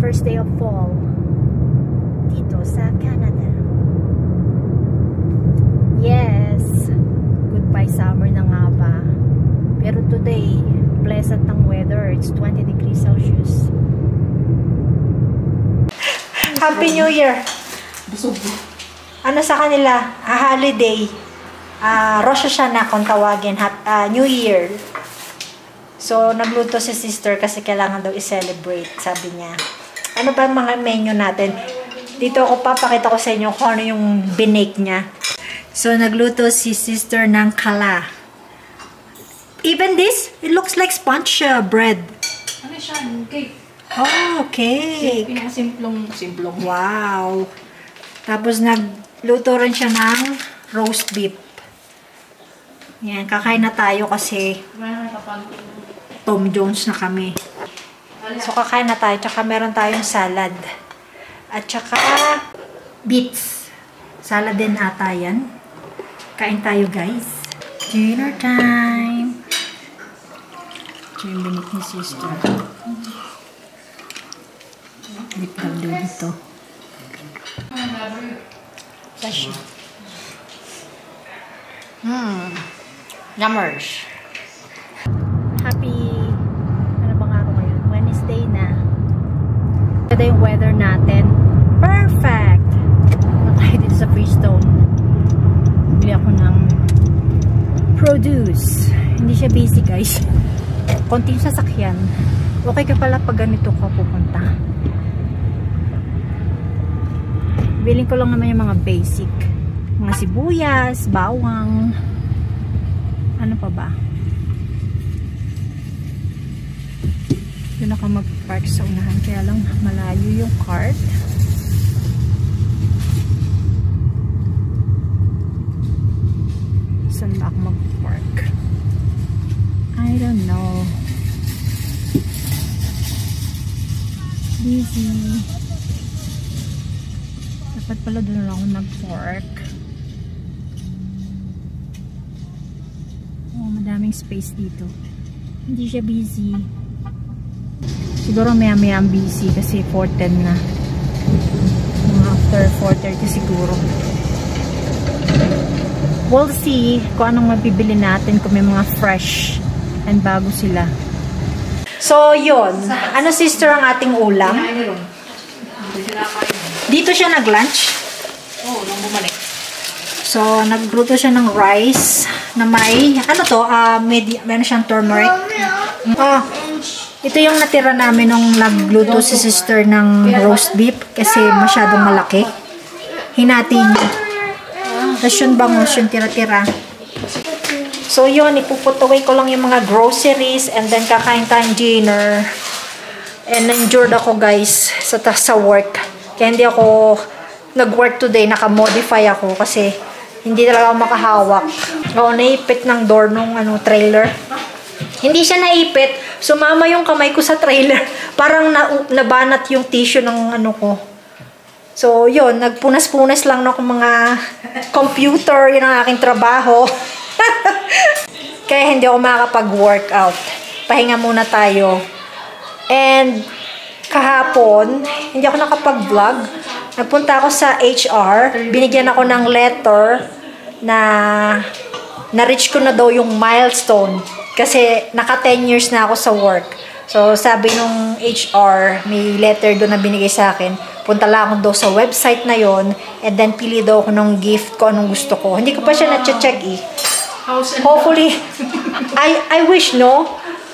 first day of fall dito sa Canada. Yes, goodbye summer na nga ba. Pero today, pleasant ang weather. It's 20 degrees Celsius. Happy New Year! Ano sa kanila? Holiday. Rosh Hashanah kung tawagin. New Year. So, nagluto si sister kasi kailangan daw i-celebrate, sabi niya. Ano ba mga menu natin? Dito ako papakita ko sa inyo kung ano yung binake niya. So, nagluto si sister ng kala. Even this, it looks like sponge bread. Ano siya? Cake. Oh, cake. Simplong. Wow. Tapos, nagluto rin siya ng roast beef. Yan, kakain na tayo kasi Tom Jones na kami. So, kakain na tayo. Tsaka meron tayong salad. At tsaka beets. Salad din ata yan. Kain tayo, guys. Dinner time. Ito yung binik ni sister. Beef daw dito. Sashi. Numbers. Happy, ano bang araw ngayon? Wednesday na. Ito yung weather natin. Perfect! Nakaya dito sa Freestone. Bili ako ng produce. Hindi siya busy, guys. Konting sasakyan. Okay ka pala pag ganito ka pupunta. Biling ko lang naman yung mga basic. Mga sibuyas, bawang. Ano pa ba? Doon ako mag-park sa unahan. Kaya lang malayo yung cart. Saan ba ako mag-park? I don't know. Busy. Dapat pala doon lang ako nag-park. Oh, madaming space dito. Hindi siya busy. Siguro maya-maya ang busy kasi 4:10 na. Mga after 4:30 siguro. We'll see kung anong mabibili natin kung may mga fresh and bago sila. So, yun. Ano, sister, ang ating ulam? Dito siya nag-lunch? Oo, nung bumalik. So, nagluto siya ng rice na may, ano to, meron siyang turmeric. Ito yung natira namin nung nagluto si sister ng roast beef kasi masyadong malaki. Hinati niya. Tapos yung bangus, yung tira-tira. So, yun, ipuput away ko lang yung mga groceries and then kakain tayong dinner. And endured ako, guys, sa work. Kaya hindi ako nag-work today, naka-modify ako kasi hindi talaga ako makahawak. Oo, naipit ng door nung trailer. Hindi siya naipit. Sumama yung kamay ko sa trailer. Parang nabanat yung tissue ng ko. So, yun. Nagpunas-punas lang ng mga computer. Yun ang aking trabaho. Kaya hindi ako makakapag-workout. Pahinga muna tayo. And, kahapon, hindi ako nakapag-vlog. Nagpunta ako sa HR. Binigyan ako ng letter na na-reach ko na daw yung milestone. Kasi naka 10 years na ako sa work. So, sabi nung HR, may letter doon na binigay sa akin. Punta lang ako daw sa website na yon and then pili daw ako ng gift ko anong gusto ko. Hindi ko pa siya na-check eh. Hopefully, I wish, no?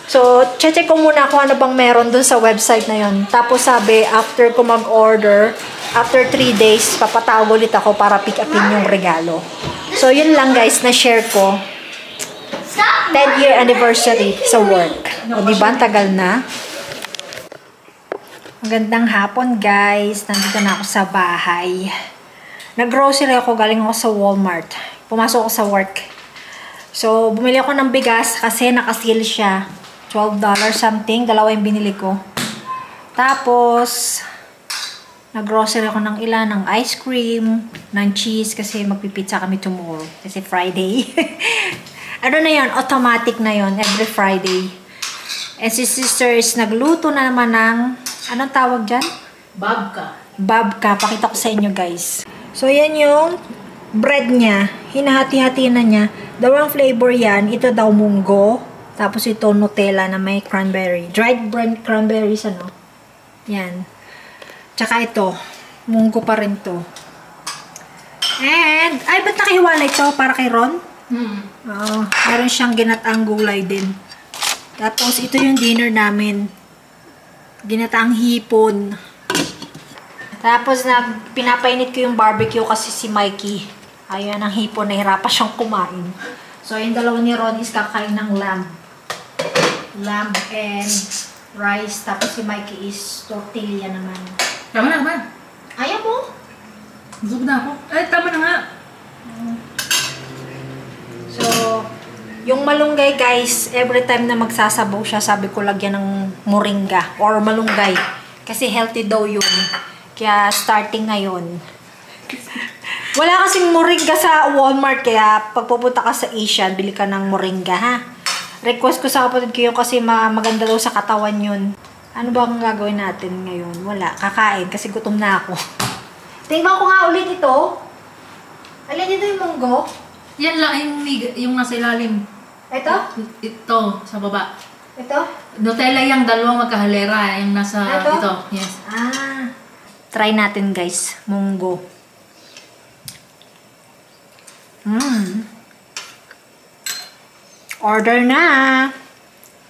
So, check ko muna kung ano bang meron dun sa website na yon. Tapos sabi, after ko mag-order, after 3 days, papatawag ulit ako para pick upin yung regalo. So, yun lang guys, na-share ko. 10-year anniversary sa work. O, diba? Ang tagal na. Magandang hapon, guys. Nandito na ako sa bahay. Nag-grocery ako. Galing ako sa Walmart. Pumasok ako sa work. So, bumili ako ng bigas kasi naka-sale siya. $12 something. Dalawa yung binili ko. Tapos, nag-grocery ako ng ilan, ng ice cream, ng cheese kasi magpipizza kami tomorrow. Kasi Friday. Ano na yun? Automatic na yun. Every Friday. And si sisters, nagluto na naman ng Anong tawag dyan? Babka. Babka. Pakita ko sa inyo, guys. So, yan yung bread niya. Hinahati-hati na niya. Dalawang flavor yan. Ito daw munggo. Tapos ito Nutella na may cranberry. Dried cranberries, ano? Yan. Tsaka ito. Munggo pa rin to. And, ay, ba't nakahiwalay ito? Para kay Ron? Oo. Meron siyang ginataang gulay din. Tapos, ito yung dinner namin. Ginataang hipon. Tapos, pinapainit ko yung barbecue kasi si Mikey. Ayan, ang hipon. Nahirapan siyang kumain. So, yung dalawa ni Ron is kakain ng lamb. Lamb and rice. Tapos, si Mikey is tortilla naman. Tama na naman. Ayaw mo? Busog na ako. Ay, tama na nga. So, yung malunggay guys, every time na magsasabaw siya, sabi ko lagyan ng moringa or malunggay. Kasi healthy daw yun. Kaya starting ngayon. Wala kasing moringa sa Walmart, kaya pag pupunta ka sa Asian, bili ka ng moringa, ha? Request ko sa kapatid ko yun kasi maganda daw sa katawan yun. Ano ba ang gagawin natin ngayon? Wala, kakain kasi gutom na ako. Tingnan ko nga ulit ito. Alin dito yung munggo? Yan lang yung nasa ilalim. Ito? Ito, sa baba. Ito? Nutella yung dalawang magkahalera. Yung nasa Ito? ito. Yes. Ah. Try natin guys. Munggo. Order na.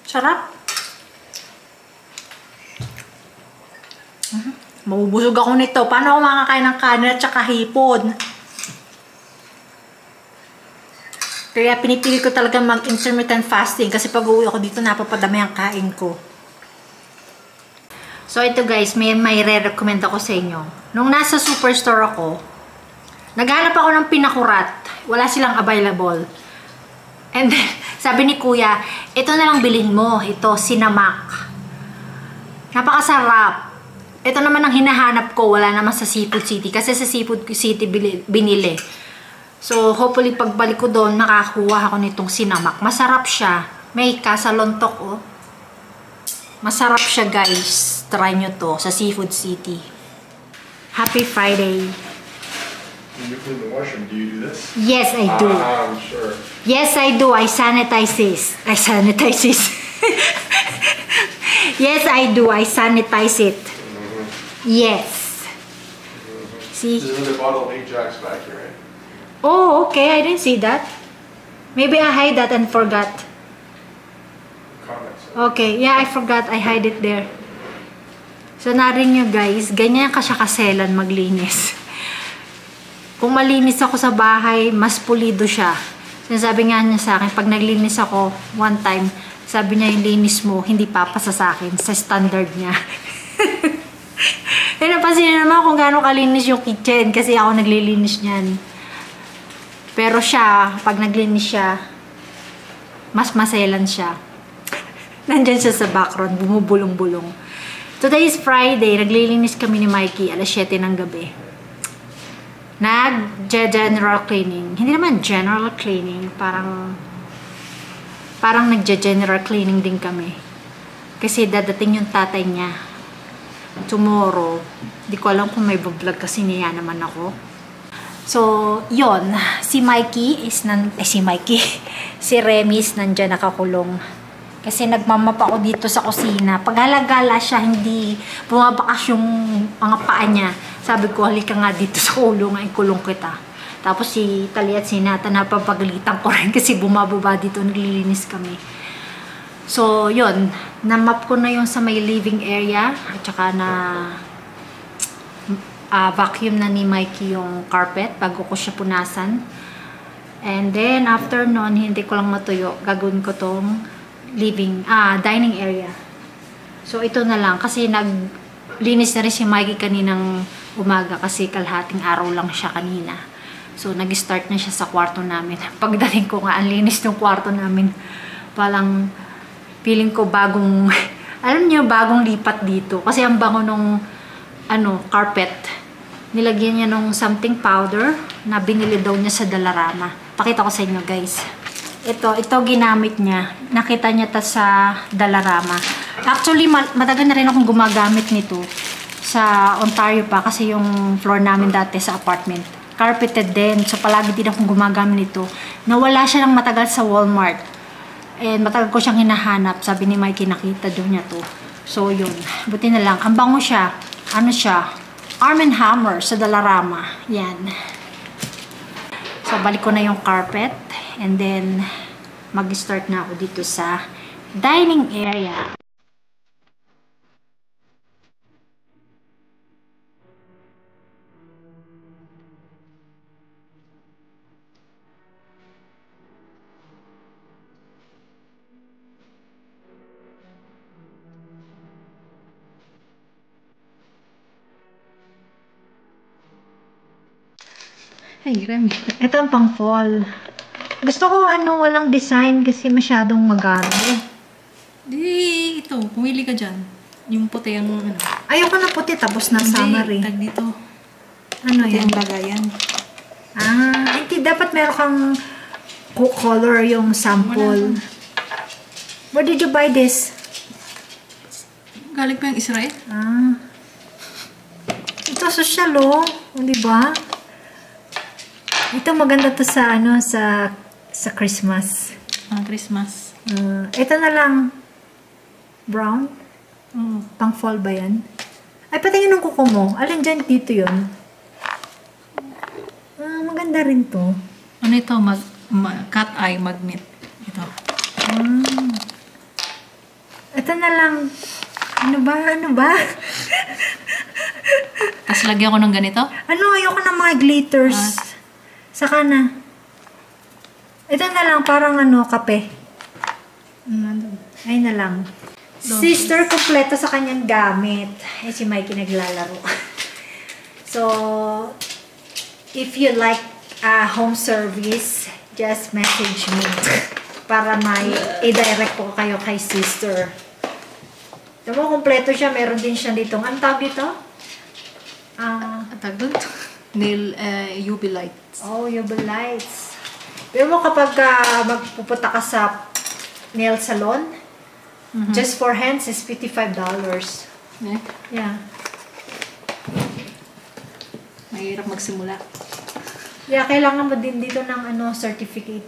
Sarap. Mabubusog ako nito. Paano ako makakain ng kanin at saka hipon? Kaya pinipili ko talaga mag-intermittent fasting kasi pag uwi ako dito napapadami ang kain ko. So ito guys, may re-recommend ako sa inyo. Nung nasa superstore ako, naghanap ako ng pinakurat. Wala silang available. And then, sabi ni kuya, ito na lang bilhin mo. Ito, Sinamak. Napakasarap. Ito naman ang hinahanap ko, wala naman sa Seafood City. Kasi sa Seafood City binili. So, hopefully, pagbalik ko doon, makakuha ako nitong Sinamak. Masarap siya. May kasalontok, oh. Masarap siya, guys. Try nyo to sa Seafood City. Happy Friday. When you clean the washroom, do you do this? Yes, I do. I'm sure. Yes, I do. I sanitize this. I sanitize this. Yes, I do. I sanitize it. Yes. See? There's another bottle of Ajax back here, right? Oh, okay. I didn't see that. Maybe I hide that and forgot. Comments. Okay. Yeah, I forgot. I hide it there. So, narin nyo guys, ganyan ka siya kaselan maglinis. Kung malinis ako sa bahay, mas pulido siya. Sinasabi nga niya sa akin, pag naglinis ako one time, sabi niya yung linis mo, hindi papasa sa akin sa standard niya. Eh, napansin niyo naman kung gaano kalinis yung kitchen kasi ako naglilinis niyan. Pero siya, pag naglinis siya, mas maselan siya. Nandyan siya sa background, bumubulong-bulong. Today is Friday, naglilinis kami ni Mikey, alas 7 ng gabi. Nag-general cleaning. Hindi naman general cleaning, parang nag-general cleaning din kami. Kasi dadating yung tatay niya tomorrow. Di ko alam kung may vlog kasi niya naman ako. So, yon, si Mikey is si Remy is nandyan nakakulong. Kasi nagmamap ako dito sa kusina. Pag halagala siya, hindi bumabakas yung mga paa niya. Sabi ko, halika nga dito sa kulungan, ikulong kita. Tapos si Tali at si Nata, napapagalitan ko rin kasi bumababa dito, naglilinis kami. So, yun. Namap ko na yung sa may living area. At saka na vacuum na ni Mikey yung carpet bago ko siya punasan. And then, after nun, hindi ko lang matuyo. Gagawin ko tong dining area. So, ito na lang. Kasi naglinis na rin si Mikey kaninang umaga kasi kalahating araw lang siya kanina. So, nag-start na siya sa kwarto namin. Pagdating ko nga, ang linis ng kwarto namin. Palang, feeling ko bagong, alam niyo, bagong lipat dito. Kasi ang bango nung, carpet. Nilagyan niya nung something powder na binili daw niya sa Dalarama. Pakita ko sa inyo, guys. Ito ginamit niya. Nakita niya ta sa Dalarama. Actually, matagal na rin akong gumagamit nito sa Ontario pa kasi yung floor namin dati sa apartment. Carpeted din. So, palagi din akong gumagamit nito. Nawala siya ng matagal sa Walmart. And matagal ko siyang hinahanap. Sabi ni Mikey, nakita doon niya to. So, yun. Buti na lang. Ang bango siya. Ano siya? Arm & Hammer sa Dollarama. Yan. So, balik ko na yung carpet. And then, mag-start na ako dito sa dining area. Ay, Remy. Ito ang pang fall. Gusto ko walang design kasi masyadong magano. Di, ito. Pumili ka dyan. Yung puti ang ano. Ayoko na puti tapos na summer eh. Tag dito. Ano Puti yan? ang lagayan. Hindi. Dapat meron kang color yung sample. Where did you buy this? Galing pa yung Israel? Ito social di ba? Ito maganda to sa sa Christmas. Christmas. Ito na lang brown. Pang fall ba yan? Ay, patingin ng kuko mo. Alin dyan dito yun? Maganda rin to. Ano ito? Cat eye magnet. Ito. Ito na lang. Ano ba? Tapos lagyan ko ng ganito? Ayoko ng mga glitters. Saka na. Ito na lang, parang kape. Ay na lang. Sister, kompleto sa kanyang gamit. Si Mikey naglalaro. So, if you like home service, just message me. Para i-direct ko kayo kay sister. Ito mo, kompleto siya. Meron din siya dito. Ang tawag dito? Tag doon? Nail UV lights. UV lights. Pero mo kapag magpupunta ka sa nail salon, just for hands is $55. Yeah. Mahirap magsimula. Yeah, kailangan mo din dito ng certificate.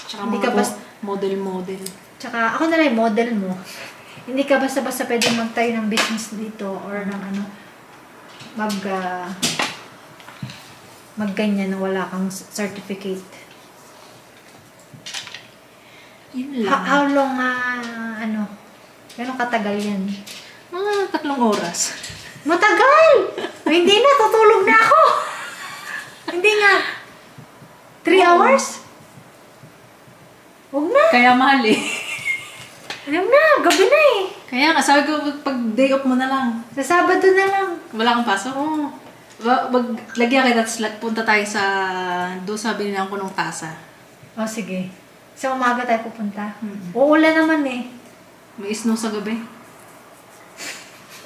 Tsaka Hindi mga ka basta model. Tsaka ako na lang model mo. Hindi ka basta-basta pwede magtayo ng business dito or ng magganyan na wala kang certificate. Yun lang. How long gano'ng katagal yan? Mga 3 oras. Matagal! Hindi na, tutulog na ako! Hindi nga. 3 hours? Huwag na. Kaya mahal eh. Alam na, gabi na eh. Kaya nga, sabi ko, pag day off mo na lang. Sa Sabado na lang. Wala kang pasok? Lagyan kita, tapos punta tayo sa, doon sa binilang ko ng tasa. Sige. Sa umaga tayo pupunta. Uulan naman eh. May snow sa gabi.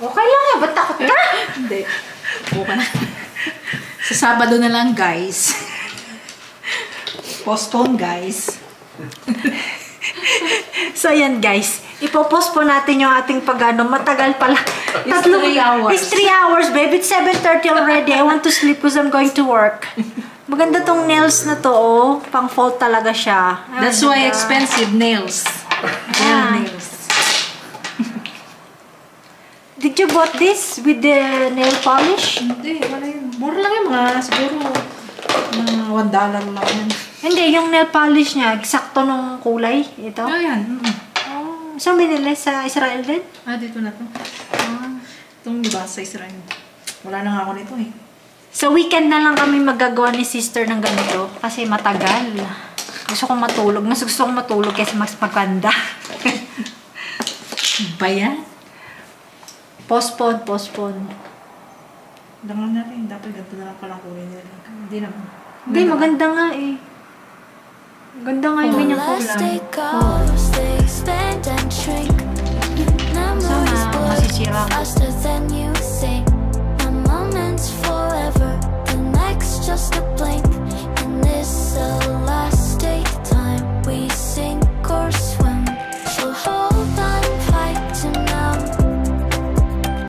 Okay lang ba't takot ka? Hindi. Buka na. Sa Sabado na lang, guys. Postpone, guys. So, yan guys. Ipopost natin yung ating matagal pala. It's 3 hours. It's 3 hours, babe. It's 7:30 already. I want to sleep because I'm going to work. Maganda tong nails na to, Pang fall talaga siya. That's why expensive nails. Nails. Did you bought this with the nail polish? Hindi, wala yun. Mura lang yun, siguro $1 lang yan. Hindi, yung nail polish niya, eksakto nung kulay. Ito. Yan. Saan binili? Sa Israel din? Dito na to. Itong iba sa Israel. Wala na nga ako nito eh. Sa weekend na lang kami magagawa ni sister ng ganito. Kasi matagal. Gusto kong matulog. Mas gusto kong matulog kasi mas maganda. Ba yan? Postpone. Dangan na rin. Dapat ganito na lang palang kulay nila. Hindi naman. Hindi, maganda nga eh. Maganda nga yung ganyang kulay. Sana masisira ko.